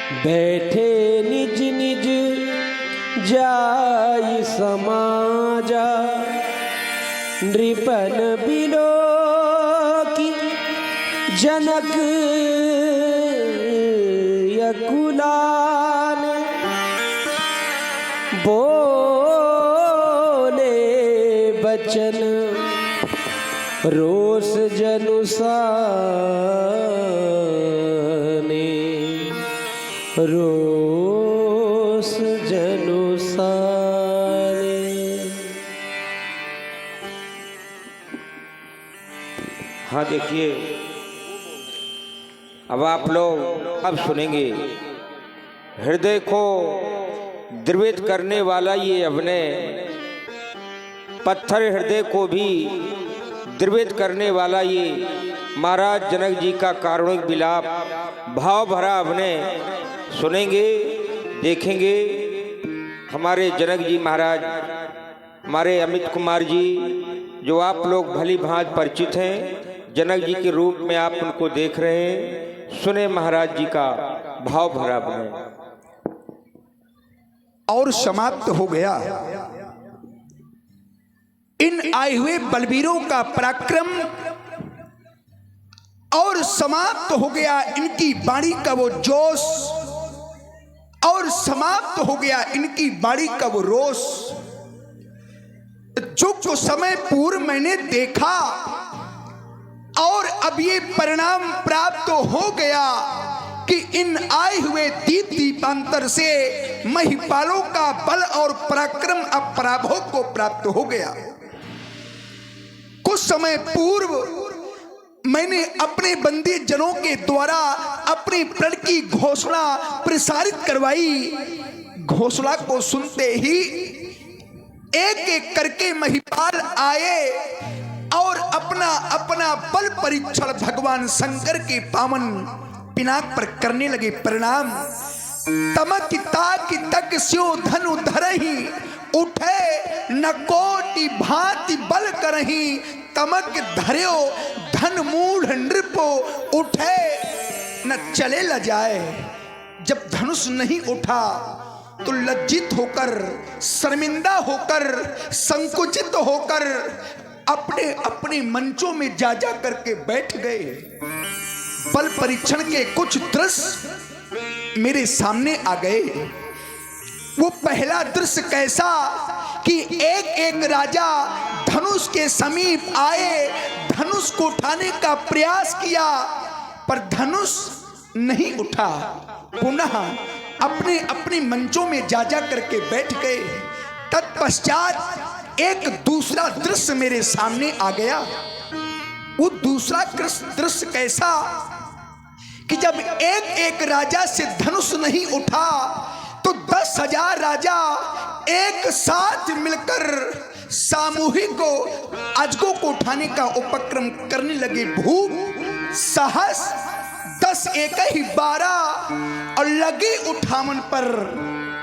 बैठे निज निज जाई समाजा, नृपन बिलो की जनक यकुलान, बोले बचन रोष जनुसाने, रोष जनुसाने। हाँ देखिए, अब आप लोग अब सुनेंगे हृदय को द्रवित करने वाला ये अपने पत्थर हृदय को भी द्रवित करने वाला ये महाराज जनक जी का कारुणिक विलाप भाव भरा अपने सुनेंगे, देखेंगे। हमारे जनक जी महाराज, हमारे अमित कुमार जी, जो आप लोग भली भांति परिचित हैं, जनक जी के रूप में आप उनको देख रहे हैं। सुने महाराज जी का भाव भरा अपने। और समाप्त हो गया इन आए हुए बलवीरों का पराक्रम, और समाप्त हो गया इनकी वाणी का वो जोश, और समाप्त हो गया इनकी वाणी का वो रोष। जो कुछ समय पूर्व मैंने देखा और अब ये परिणाम प्राप्त हो गया कि इन आए हुए दीप दीपांतर से महिपालों का बल और पराक्रम अब पराभव को प्राप्त हो गया। कुछ समय पूर्व मैंने अपने बंदी जनों के द्वारा अपने प्रण की घोषणा प्रसारित करवाई। घोषणा को सुनते ही एक एक करके महिपाल आए और अपना अपना बल परीक्षण भगवान शंकर के पावन पिनाक पर करने लगे। परिणाम तमक ताक तक स्यो धनु धरही, उठे न कोटि भांति बल करही, तमक धर्यो धन मूढ़ नृपो, उठे न चले ल जाए। जब धनुष नहीं उठा तो लज्जित होकर, शर्मिंदा होकर, संकुचित होकर अपने अपने मंचों में जा जा करके बैठ गए। बल परीक्षण के कुछ दृश्य मेरे सामने आ गए। वो पहला दृश्य कैसा कि एक एक राजा धनुष के समीप आए, धनुष को उठाने का प्रयास किया पर धनुष नहीं उठा। पुनः अपने अपने मंचों में जा जा करके बैठ गए। तत्पश्चात एक दूसरा दृश्य मेरे सामने आ गया। वो दूसरा दृश्य कैसा कि जब एक एक राजा से धनुष नहीं उठा तो 10,000 राजा एक साथ मिलकर सामूहिक अजगों को उठाने का उपक्रम करने लगे। भूप साहस 10 एक ही 12 और लगे उठावन पर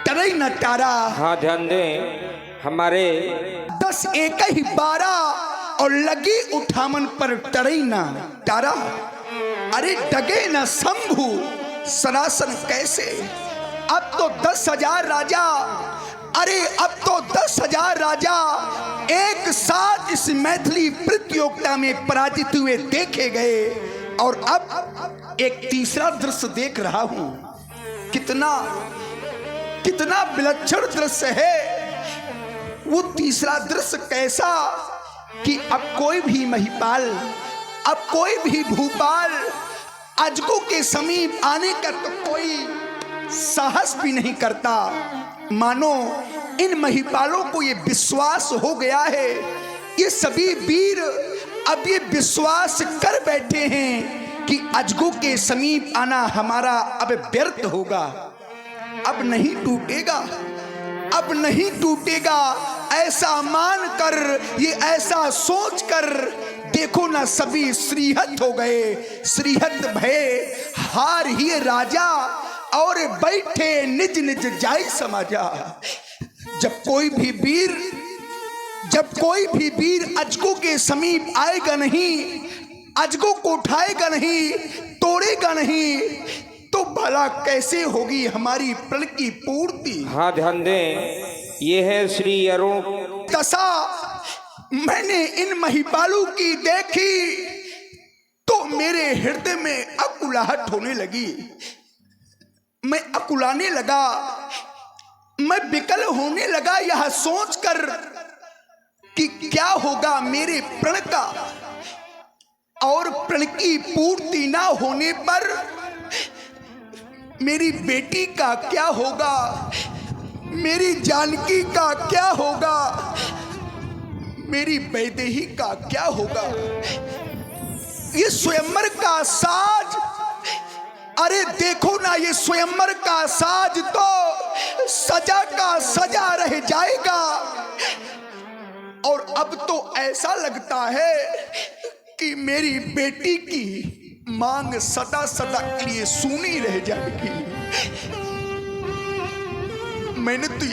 टरे न टारा। हाँ ध्यान दें, हमारे 10 एक ही 12 और लगे उठावन पर टरे न टारा। अरे डगे न शंभु सनासन कैसे। अब तो 10,000 राजा, अरे अब तो 10,000 राजा एक साथ इस मैथिली प्रतियोगिता में पराजित हुए देखे गए। और अब एक तीसरा दृश्य देख रहा हूं। कितना कितना विलक्षण दृश्य है। वो तीसरा दृश्य कैसा कि अब कोई भी महिपाल, अब कोई भी भूपाल अजगों के समीप आने का तो कोई साहस भी नहीं करता। मानो इन महिपालों को ये विश्वास हो गया है, ये सभी वीर अब ये विश्वास कर बैठे हैं कि अजगों के समीप आना हमारा अब व्यर्थ होगा, अब नहीं टूटेगा, अब नहीं टूटेगा। ऐसा मानकर, ये ऐसा सोचकर देखो ना सभी श्रीहत हो गए। श्रीहत भय हार ही राजा और बैठे निज निज जाई समाजा। जब कोई भी वीर अजगों के समीप आएगा नहीं, अजगों को उठाएगा नहीं, तोड़ेगा नहीं, तो भला कैसे होगी हमारी प्रण की पूर्ति। हाँ ध्यान दें, ये है श्री अरुण। दशा मैंने इन महिपालों की देखी तो मेरे हृदय में अकुलाहट होने लगी। मैं अकुलाने लगा, मैं विकल होने लगा, यह सोचकर कि क्या होगा मेरे प्रण का, और प्रण की पूर्ति ना होने पर मेरी बेटी का क्या होगा, मेरी जानकी का क्या होगा, मेरी वैदेही का क्या होगा। ये स्वयंवर का साज, अरे देखो ना, ये स्वयंवर का साज तो सजा का सजा रह जाएगा। और अब तो ऐसा लगता है कि मेरी बेटी की मांग सदा सदा के लिए सूनी रह जाएगी। मैंने तो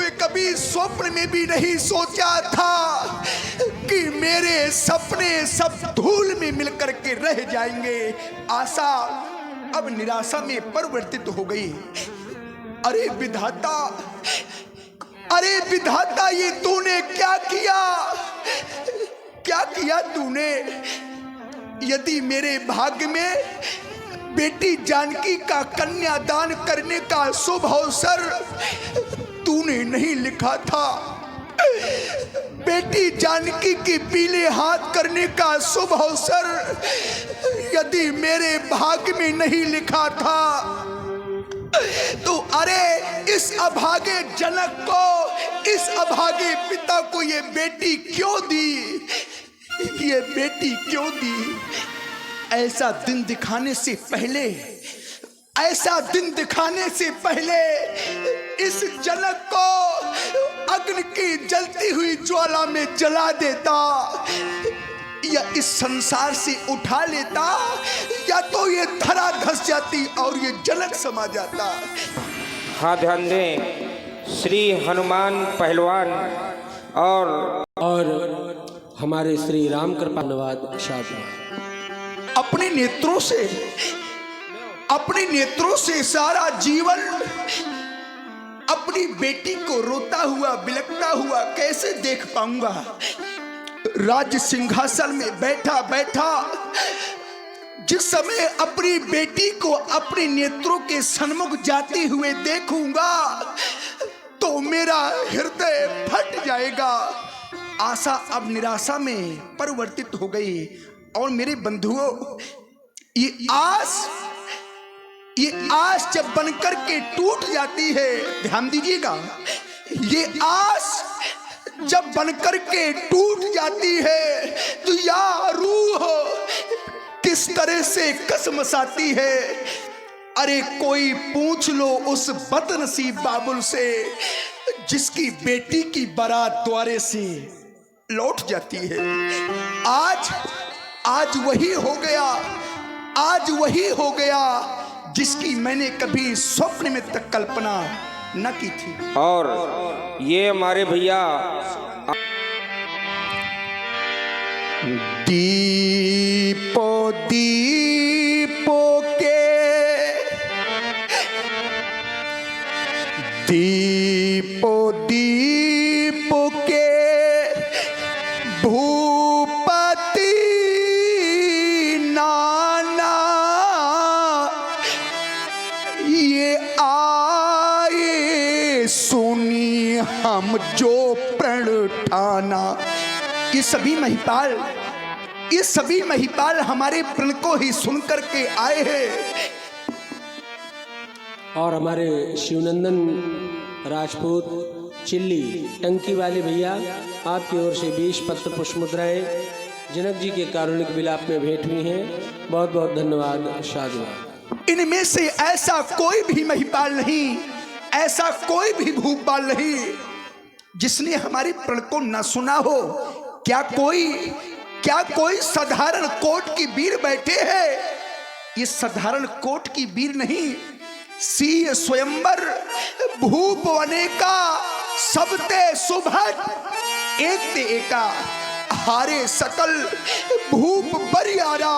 ये कभी स्वप्न में भी नहीं सोचा था कि मेरे सपने सब धूल में मिलकर के रह जाएंगे। आशा अब निराशा में परिवर्तित हो गई। अरे विधाता, अरे विधाता, ये तूने क्या किया, क्या किया तूने। यदि मेरे भाग्य में बेटी जानकी का कन्यादान करने का शुभ अवसर तूने नहीं लिखा था, बेटी जानकी की पीले हाथ करने का शुभ अवसर यदि मेरे भाग्य में नहीं लिखा था, तो अरे इस अभागे जनक को, इस अभागे पिता को ये बेटी क्यों दी, ये बेटी क्यों दी। ऐसा दिन दिखाने से पहले, ऐसा दिन दिखाने से पहले इस जनक को अग्नि की जलती हुई ज्वाला में जला देता, या इस संसार से उठा लेता, या तो ये धरा धस जाती और ये जनक समा जाता। हाँ ध्यान दें, श्री हनुमान पहलवान और हमारे श्री राम कृपानुवाद शाह अपने नेत्रों से सारा जीवन अपनी बेटी को रोता हुआ बिलखता हुआ कैसे देख पाऊंगा। राज सिंहासन में बैठा बैठा जिस समय अपनी बेटी को अपने नेत्रों के सन्मुख जाते हुए देखूंगा तो मेरा हृदय फट जाएगा। आशा अब निराशा में परिवर्तित हो गई। और मेरे बंधुओं, ये आस जब बनकर के टूट जाती है, ध्यान दीजिएगा, ये आस जब बनकर के टूट जाती है तो या रूह किस तरह से कसमसाती है। अरे कोई पूछ लो उस बदनसीब बाबुल से जिसकी बेटी की बारात द्वारे से लौट जाती है। आज वही हो गया, आज वही हो गया जिसकी मैंने कभी स्वप्न में तक कल्पना न की थी। और ये हमारे भैया दीपो दीपो के, दीपो दीपो के भूपति नाना, ये आए सुनी हम जो प्रण ठाना। ये सभी महिपाल हमारे प्रण को ही सुनकर के आए हैं। और हमारे शिवनंदन राजपूत चिल्ली टंकी वाले भैया, आपकी ओर से 20 पत्र पुष्प मुद्राएं जनक जी के कारुणिक विलाप में भेंट हुई हैं। बहुत बहुत धन्यवाद, साधुवाद। इनमें से ऐसा कोई भी महिपाल नहीं, ऐसा कोई भी भूपाल नहीं जिसने हमारे प्रण को न सुना हो। क्या कोई साधारण कोट की वीर बैठे हैं? ये साधारण कोट की वीर नहीं, सी स्वयंवर भूप अनेका सबते सुभट एक ते एका, हारे सकल भूप बरियारा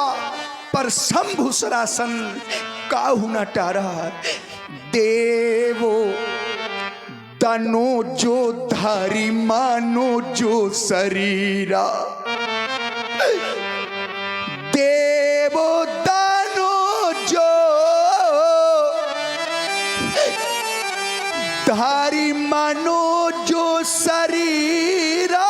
पर शंभु सरासन काहू न टारा। देवो दानो जो धारी मानो जो शरीरा, देवो दानो जो धारी मानो जो शरीरा,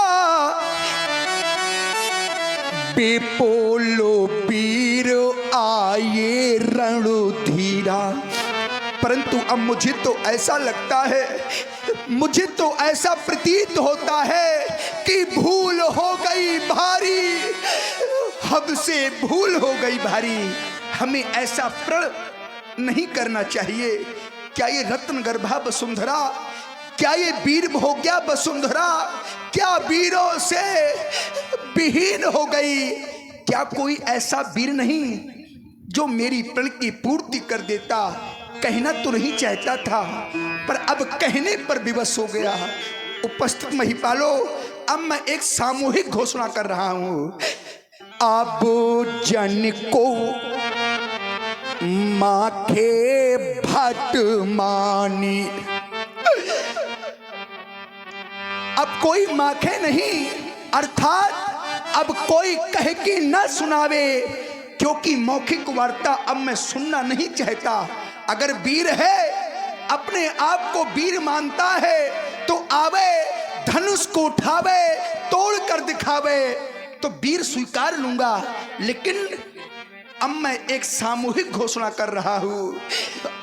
बेपोलो वीर आए रणधीरा। परंतु अब मुझे तो ऐसा लगता है, मुझे तो ऐसा प्रतीत होता है कि भूल हो गई भारी, हमसे भूल हो गई भारी। हमें ऐसा प्रण नहीं करना चाहिए। क्या ये रत्न गर्भा वसुंधरा, क्या ये वीर हो गया वसुंधरा, क्या वीरों से विहीन हो गई? क्या कोई ऐसा वीर नहीं जो मेरी प्रण की पूर्ति कर देता? कहना तो नहीं चाहता था, पर अब कहने पर विवश हो गया। उपस्थित महिपालो, अब मैं एक सामूहिक घोषणा कर रहा हूं। अब जन को माखे भट मानी, अब कोई माखे नहीं, अर्थात अब कोई कह के न सुनावे, क्योंकि मौखिक वार्ता अब मैं सुनना नहीं चाहता। अगर वीर है, अपने आप को वीर मानता है, तो आवे, धनुष को उठावे, तोड़ कर दिखावे, तो वीर स्वीकार लूंगा। लेकिन अब मैं एक सामूहिक घोषणा कर रहा हूं।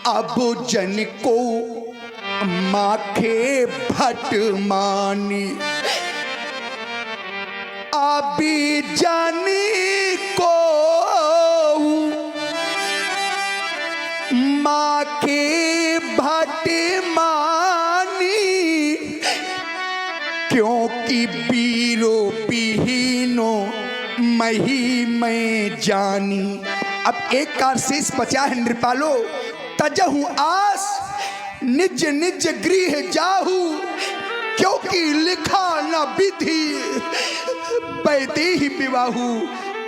अब जन को माखे भट मानी, अभी जानी को माखे भट मानी, क्योंकि वीरो विहीनो मही मैं जानी। अब एक कार शेष बचा है नृपालो। तजहु आस निज निज गृह जाहू, क्योंकि लिखा न विधि वैदेही विवाहू।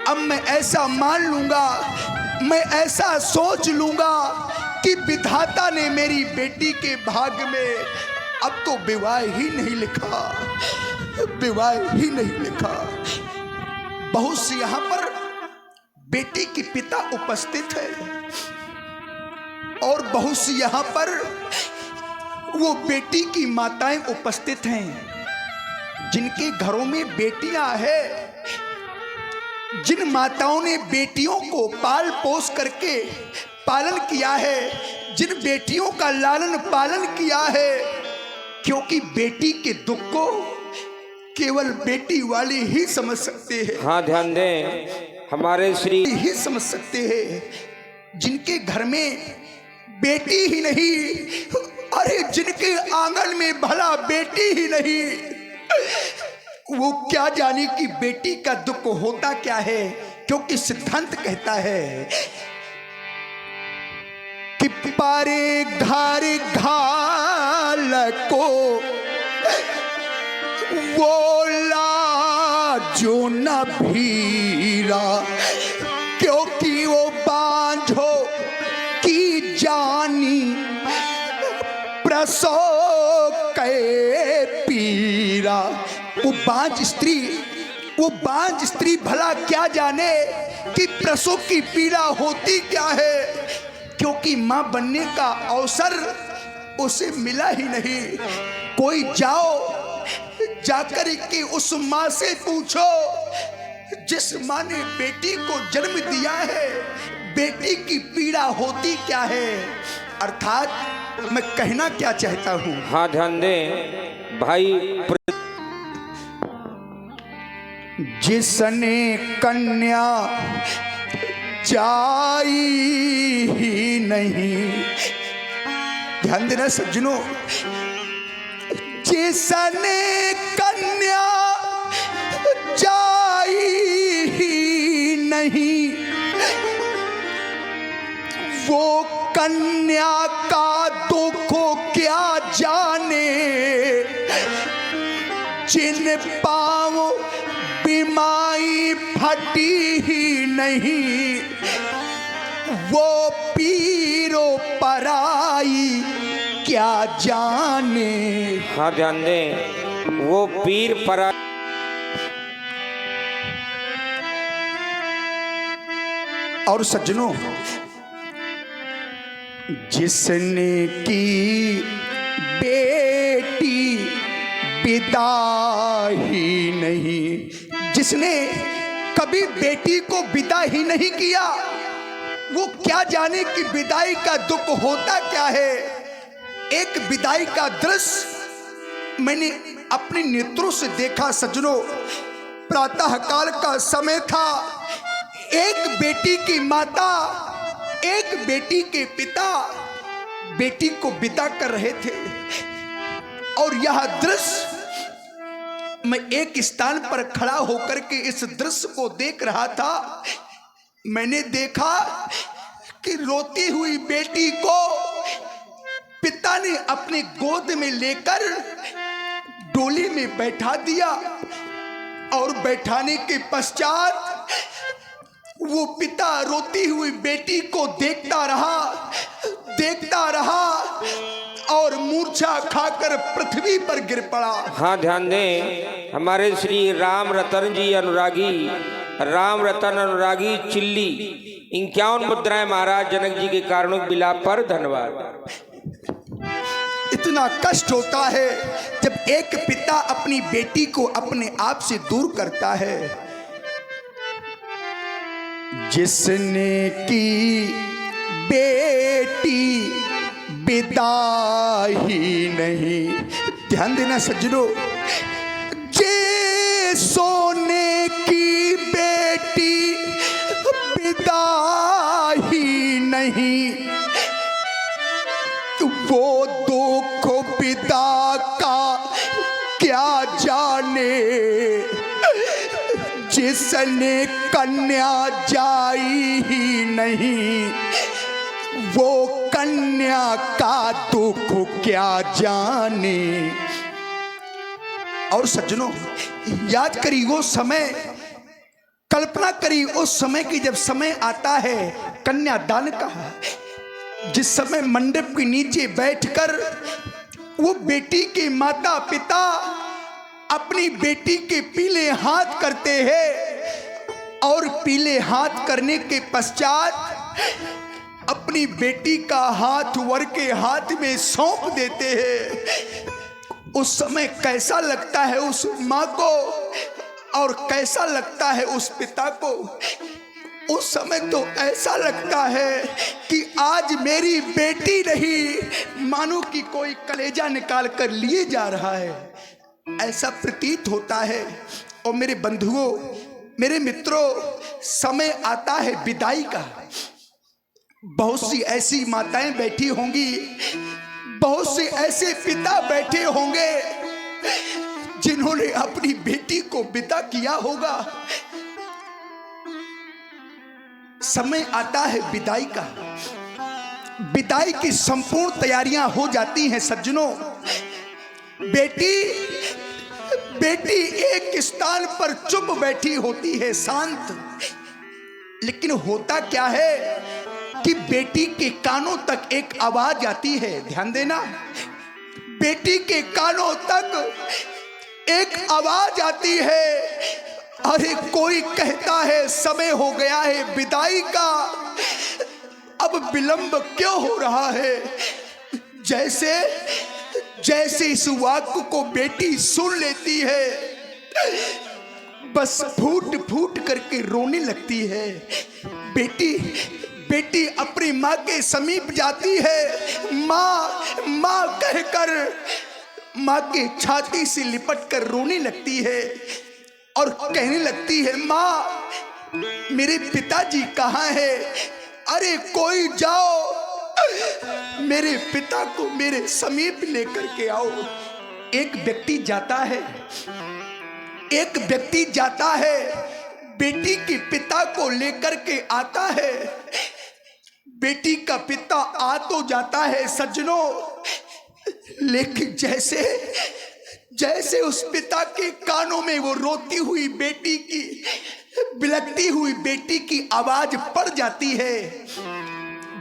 अब मैं ऐसा मान लूंगा, मैं ऐसा सोच लूंगा कि विधाता ने मेरी बेटी के भाग्य में अब तो विवाह ही नहीं लिखा, विवाह ही नहीं लिखा। बहुत सी यहां पर बेटी के पिता उपस्थित है, और बहुत सी यहां पर वो बेटी की माताएं उपस्थित हैं, जिनके घरों में बेटियां हैं, जिन माताओं ने बेटियों को पाल पोस करके पालन किया है, जिन बेटियों का लालन पालन किया है, क्योंकि बेटी के दुख को केवल बेटी वाले ही समझ सकते हैं। हाँ, ध्यान दें, हमारे श्री ही समझ सकते हैं, जिनके घर में बेटी ही नहीं, अरे जिनके आंगन में भला बेटी ही नहीं, वो क्या जाने कि बेटी का दुख होता क्या है। क्योंकि सिद्धांत कहता है कि पारे घर घाल को बोला जो न भीरा, क्योंकि वो बांझो की जानी प्रसव के पीरा। वो बांझ स्त्री भला क्या जाने कि प्रसव की पीड़ा होती क्या है, क्योंकि मां बनने का अवसर उसे मिला ही नहीं। कोई जाकर के उस मां से पूछो जिस मां ने बेटी को जन्म दिया है, बेटी की पीड़ा होती क्या है। अर्थात मैं कहना क्या चाहता हूं। हाँ, ध्यान दें भाई, जिसने कन्या चाही ही नहीं, ध्यान देना सज्जनों, जिसने कन्या चाही ही नहीं, वो कन्या का दुख क्या जाने। जिन पाँव बीमारी फटी ही नहीं, वो पीरो पराई क्या जाने। हाँ ध्यान दें, वो पीर परा। और सज्जनों, जिसने की बेटी विदा ही नहीं, जिसने कभी बेटी को विदा ही नहीं किया, वो क्या जाने कि विदाई का दुख होता क्या है। एक विदाई का दृश्य मैंने अपने नेत्रों से देखा सज्जनों। प्रातः काल का समय था, एक बेटी की माता, एक बेटी के पिता बेटी को विदा कर रहे थे। और यह दृश्य मैं एक स्थान पर खड़ा होकर के इस दृश्य को देख रहा था। मैंने देखा कि रोती हुई बेटी को पिता ने अपने गोद में लेकर डोली में बैठा दिया और बैठाने के पश्चात वो पिता रोती हुई बेटी को देखता रहा और मूर्छा खाकर पृथ्वी पर गिर पड़ा। हाँ ध्यान दें, हमारे श्री राम रतन जी अनुरागी, राम रतन अनुरागी चिल्ली 51 मुद्राएं महाराज जनक जी के कारुणिक विलाप पर। धन्यवाद। इतना कष्ट होता है जब एक पिता अपनी बेटी को अपने आप से दूर करता है। जिसने की बेटी विदा ही नहीं, ध्यान देना सज्जनों, जे सोने की बेटी विदा ही नहीं, वो दुख विदा का क्या जाने। जिसने कन्या जाई ही नहीं, वो कन्या का दुख क्या जाने। और सज्जनों, याद करिए वो समय, कल्पना करिए उस समय की जब समय आता है कन्यादान का, जिस समय मंडप के नीचे बैठकर वो बेटी के माता पिता अपनी बेटी के पीले हाथ करते हैं और पीले हाथ करने के पश्चात अपनी बेटी का हाथ वर के हाथ में सौंप देते हैं। उस समय कैसा लगता है उस माँ को और कैसा लगता है उस पिता को। उस समय तो ऐसा लगता है कि आज मेरी बेटी नहीं, मानो कि कोई कलेजा निकाल कर लिए जा रहा है, ऐसा प्रतीत होता है। और मेरे बंधुओं, मेरे मित्रों, समय आता है विदाई का। बहुत सी ऐसी माताएं बैठी होंगी, बहुत से ऐसे पिता बैठे होंगे जिन्होंने अपनी बेटी को विदा किया होगा। समय आता है विदाई का, विदाई की संपूर्ण तैयारियां हो जाती हैं सज्जनों। बेटी एक स्थान पर चुप बैठी होती है, शांत। लेकिन होता क्या है कि बेटी के कानों तक एक आवाज आती है, ध्यान देना, बेटी के कानों तक एक आवाज आती है, अरे कोई कहता है समय हो गया है विदाई का, अब विलंब क्यों हो रहा है। जैसे इस वाक्य को बेटी सुन लेती है, बस फूट फूट करके रोने लगती है। बेटी अपनी माँ के समीप जाती है, माँ माँ कहकर माँ के छाती से लिपट कर रोने लगती है और कहने लगती है, माँ मेरे पिताजी कहाँ है, अरे कोई जाओ मेरे पिता को मेरे समीप लेकर के आओ। एक व्यक्ति जाता है, बेटी के पिता को लेकर के आता है। बेटी का पिता आ तो जाता है सज्जनों, लेकिन जैसे उस पिता के कानों में वो रोती हुई बेटी की बिलखती हुई बेटी की आवाज पड़ जाती है।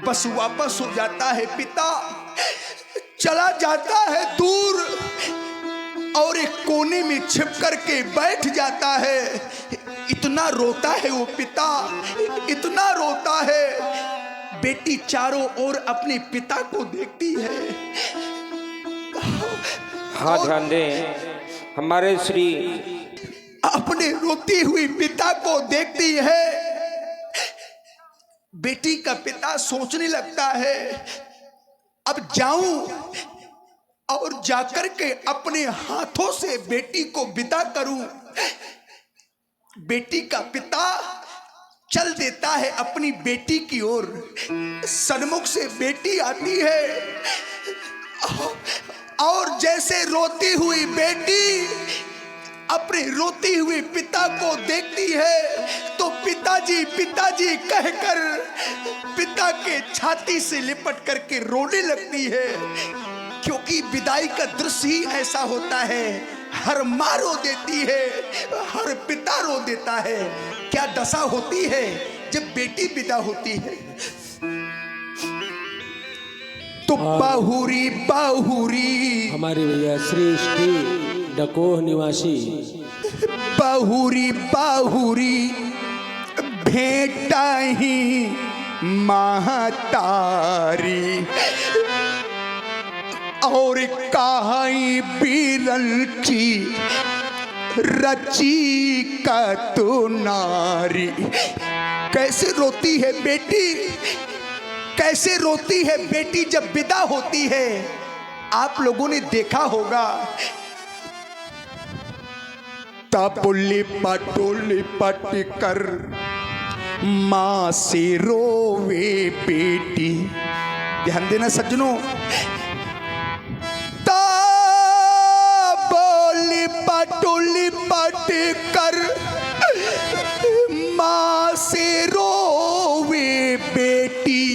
बस वापस हो जाता है पिता, चला जाता है दूर और एक कोने में छिप करके बैठ जाता है। इतना रोता है वो पिता, इतना रोता है। बेटी चारों ओर अपने पिता को देखती है। हाँ, ध्यान दें, हमारे श्री अपने रोती हुई पिता को देखती है। बेटी का पिता सोचने लगता है, अब जाऊं और जाकर के अपने हाथों से बेटी को विदा करूं। बेटी का पिता चल देता है अपनी बेटी की ओर। सन्मुख से बेटी आती है और जैसे रोती हुई बेटी अपने रोती हुए पिता को देखती है तो पिताजी पिताजी कहकर पिता के छाती से लिपट करके रोने लगती है। क्योंकि विदाई का दृश्य ही ऐसा होता है, हर माँ रो देती है, हर पिता रो देता है। क्या दशा होती है जब बेटी विदा होती है। तो बाहुरी बाहुरी हमारे भैया श्री डकोह निवासी बाहुरी बाहुरी भेंटा ही महतारी और कहाई बीरल की रची का तो नारी। कैसे रोती है बेटी, कैसे रोती है बेटी जब विदा होती है। आप लोगों ने देखा होगा, तापुली पटोली पट कर माँ से रोवे बेटी। ध्यान देना सज्जनों, तापुली पटोली पट कर माँ से रोवे बेटी।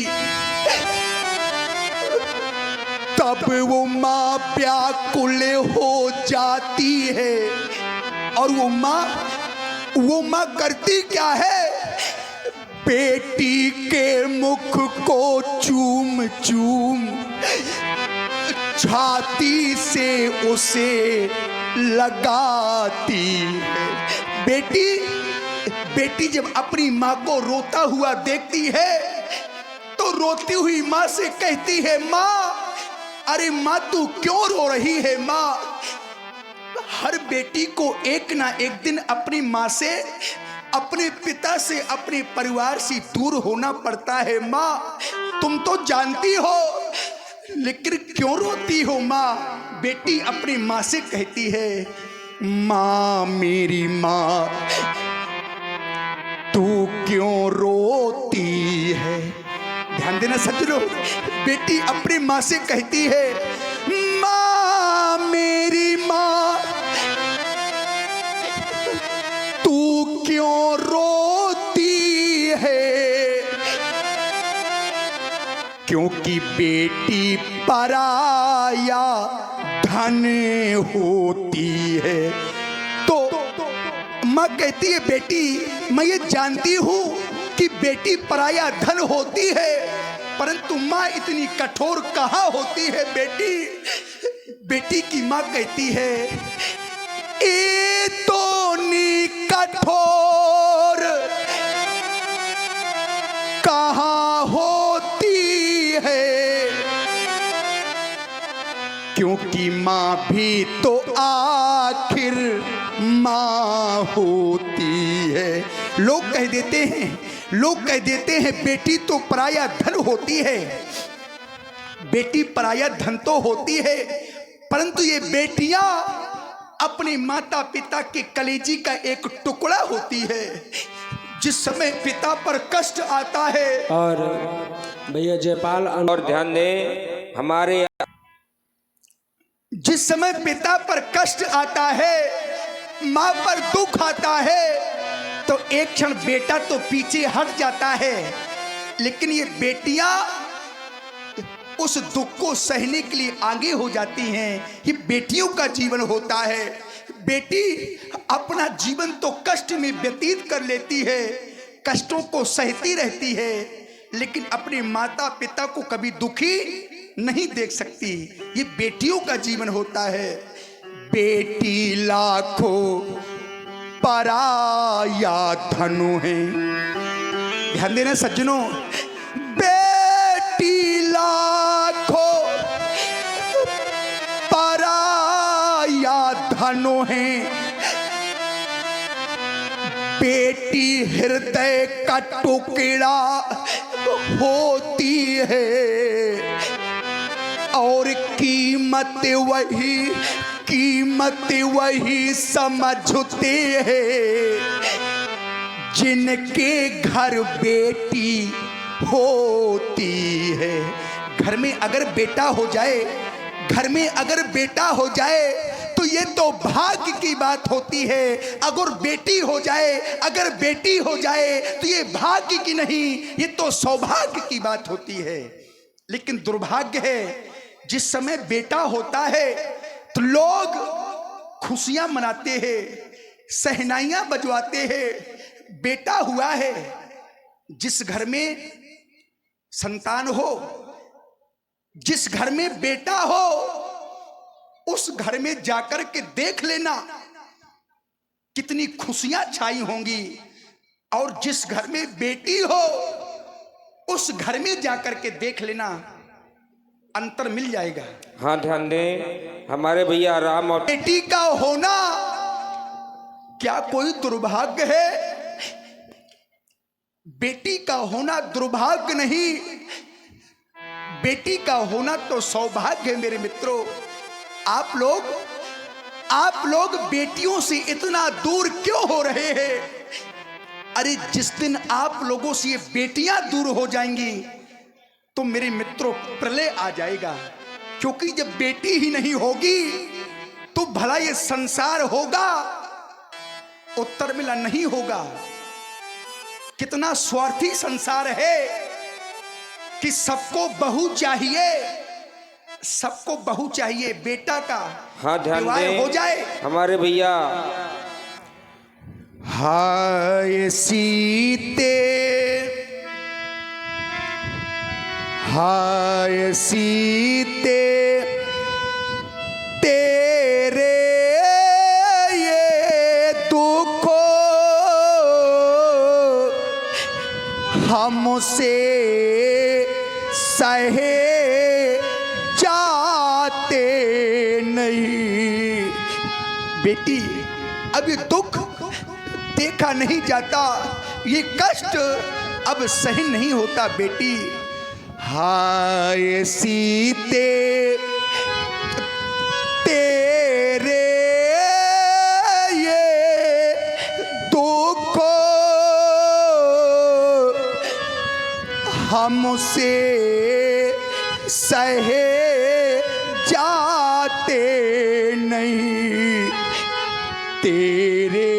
तब वो माँ व्याकुल हो जाती है और वो माँ करती क्या है, बेटी के मुख को चूम चूम छाती से उसे लगाती है। बेटी जब अपनी माँ को रोता हुआ देखती है तो रोती हुई माँ से कहती है, माँ, अरे माँ तू क्यों रो रही है। माँ, हर बेटी को एक ना एक दिन अपनी माँ से, अपने पिता से, अपने परिवार से दूर होना पड़ता है। माँ तुम तो जानती हो, लेकिन क्यों रोती हो। माँ, बेटी अपनी माँ से कहती है, माँ मेरी माँ तू क्यों रोती है। ध्यान देना सज्जनों, बेटी अपनी माँ से कहती है, माँ मेरी माँ तू क्यों रोती है। क्योंकि बेटी पराया धन होती है। तो माँ कहती है, बेटी मैं ये जानती हूँ कि बेटी पराया धन होती है, परंतु माँ इतनी कठोर कहाँ होती है। बेटी की माँ कहती है, ए तो नी कठोर कहाँ होती है। क्योंकि माँ भी तो आखिर माँ होती है। लोग कह देते हैं बेटी तो पराया धन होती है। बेटी पराया धन तो होती है, परंतु ये बेटियां अपने माता पिता के कलेजी का एक टुकड़ा होती है। जिस समय पिता पर कष्ट आता है, और भैया जयपाल और ध्यान दें, हमारे जिस समय पिता पर कष्ट आता है, माँ पर दुख आता है, तो एक क्षण बेटा तो पीछे हट जाता है, लेकिन ये बेटियां उस दुख को सहने के लिए आगे हो जाती हैं। ये बेटियों का जीवन होता है। बेटी अपना जीवन तो कष्ट में व्यतीत कर लेती है, कष्टों को सहती रहती है, लेकिन अपने माता पिता को कभी दुखी नहीं देख सकती। ये बेटियों का जीवन होता है। बेटी लाखों पराया धनु है। ध्यान देना सज्जनों, बेटी लाखों पराया धनु है, बेटी हृदय का टुकड़ा होती है, और कीमत वही समझते हैं जिनके घर बेटी होती है। घर में अगर बेटा हो जाए, घर में अगर बेटा हो जाए तो ये तो भाग्य की बात होती है। अगर बेटी हो जाए, अगर बेटी हो जाए तो ये भाग्य की नहीं, ये तो सौभाग्य की बात होती है। लेकिन दुर्भाग्य है, जिस समय बेटा होता है तो लोग खुशियां मनाते हैं, सहनाइयां बजवाते हैं। बेटा हुआ है, जिस घर में संतान हो, जिस घर में बेटा हो, उस घर में जाकर के देख लेना कितनी खुशियां छाई होंगी, और जिस घर में बेटी हो उस घर में जाकर के देख लेना, अंतर मिल जाएगा। हाँ, ध्यान दें हमारे भैया राम और बेटी का होना क्या कोई दुर्भाग्य है? बेटी का होना दुर्भाग्य नहीं, बेटी का होना तो सौभाग्य है। मेरे मित्रों, आप लोग बेटियों से इतना दूर क्यों हो रहे हैं? अरे जिस दिन आप लोगों से ये बेटियां दूर हो जाएंगी तो मेरे मित्रों प्रलय आ जाएगा। क्योंकि जब बेटी ही नहीं होगी तो भला ये संसार होगा? उत्तर मिला नहीं होगा। कितना स्वार्थी संसार है कि सबको बहू चाहिए, सबको बहू चाहिए। बेटा का हाँ, ध्यान विवाह दें हो जाए, हमारे भैया हाय सीते, हाय सीते तेरे ये दुखो हमसे सहे जाते नहीं। बेटी, अब ये दुख देखा नहीं जाता, ये कष्ट अब सहन नहीं होता। बेटी, हाय सीते तेरे ये दुख हमसे सहे जाते नहीं। तेरे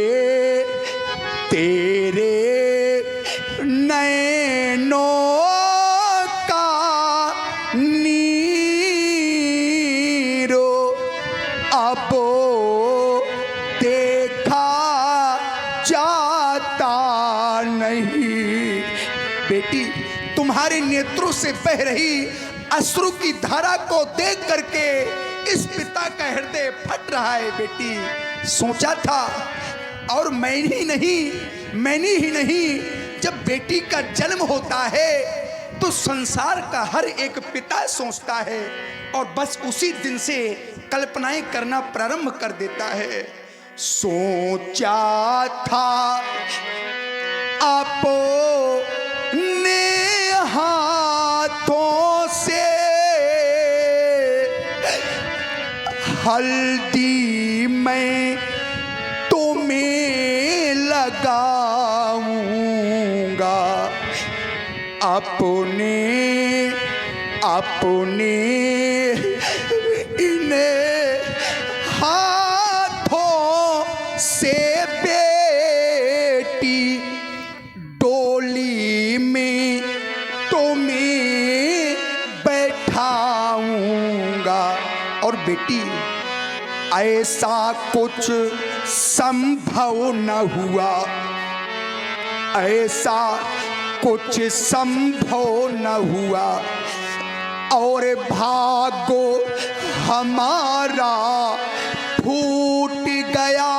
नैनों का नीरो अब देखा जाता नहीं। बेटी, तुम्हारे नेत्रों से बह रही अश्रु की धारा को देख करके इस पिता का हृदय फट रहा है। बेटी, सोचा था, और मैंने ही नहीं, जब बेटी का जन्म होता है तो संसार का हर एक पिता सोचता है और बस उसी दिन से कल्पनाएं करना प्रारंभ कर देता है। सोचा था अपने हाथों से हल्दी मैं तुम्हें लगाऊंगा, अपने इन्हें हाथों से बेटी डोली में तुम्हें बैठाऊंगा। और बेटी, ऐसा कुछ संभव न हुआ, ऐसा कुछ संभव न हुआ, और भागो हमारा फूट गया।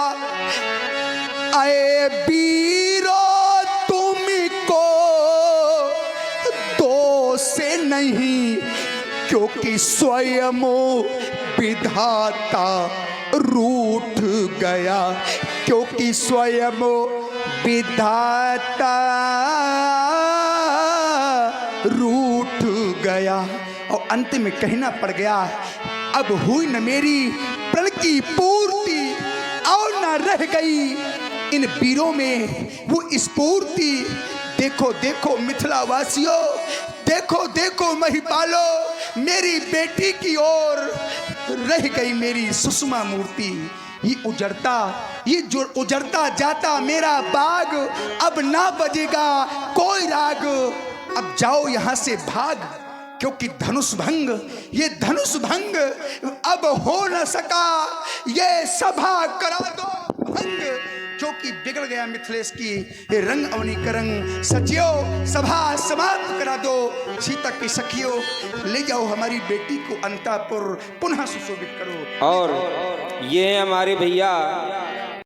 ऐ वीरो तुमको दोष नहीं, क्योंकि स्वयं विधाता रूठ गया, क्योंकि स्वयं विधाता रूठ गया। और अंत में कहना पड़ गया, अब हुई न मेरी प्रण की पूर्ति, और न रह गई इन वीरों में वो स्फूर्ति। देखो देखो मिथिला वासियों, देखो देखो महिपालो, मेरी बेटी की ओर रह गई मेरी सुषमा मूर्ति। ये जो उजड़ता जाता मेरा बाग, अब ना बजेगा कोई राग, अब जाओ यहाँ से भाग, क्योंकि धनुष भंग, ये धनुष भंग अब हो न सका, ये सभा करा दो भंग, क्योंकि बिगड़ गया मिथिलेश की ये रंग अवनी का रंग। सचियो सभा समाप्त करा दो, सीता की सखियों ले जाओ हमारी बेटी को अंतापुर पुनः सुशोभित करो। और ये हमारे भैया